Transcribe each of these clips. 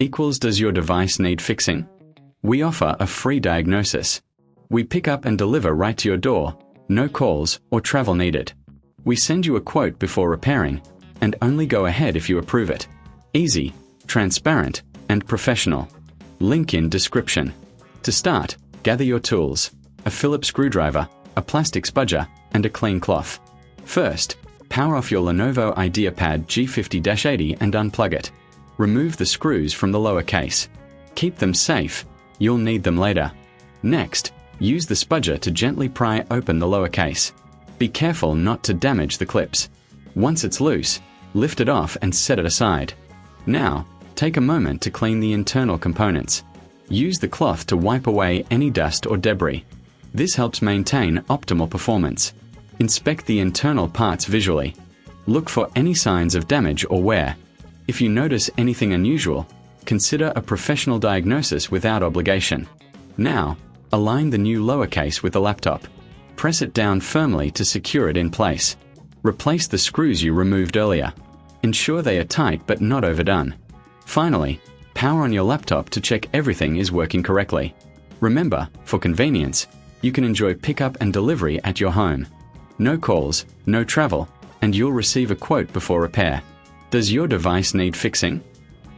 equals does your device need fixing? We offer a free diagnosis. We pick up and deliver right to your door, no calls or travel needed. We send you a quote before repairing, and only go ahead if you approve it. Easy, transparent, and professional. Link in description. To start, gather your tools, a Phillips screwdriver, a plastic spudger, and a clean cloth. First, power off your Lenovo IdeaPad G50-80 and unplug it. Remove the screws from the lower case. Keep them safe, you'll need them later. Next, use the spudger to gently pry open the lower case. Be careful not to damage the clips. Once it's loose, lift it off and set it aside. Now, take a moment to clean the internal components. Use the cloth to wipe away any dust or debris. This helps maintain optimal performance. Inspect the internal parts visually. Look for any signs of damage or wear. If you notice anything unusual, consider a professional diagnosis without obligation. Now, align the new lower case with the laptop. Press it down firmly to secure it in place. Replace the screws you removed earlier. Ensure they are tight but not overdone. Finally, power on your laptop to check everything is working correctly. Remember, for convenience, you can enjoy pickup and delivery at your home. No calls, no travel, and you'll receive a quote before repair. Does your device need fixing?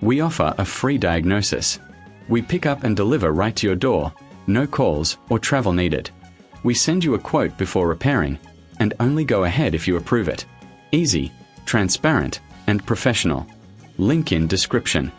We offer a free diagnosis. We pick up and deliver right to your door, no calls or travel needed. We send you a quote before repairing, and only go ahead if you approve it. Easy, transparent, and professional. Link in description.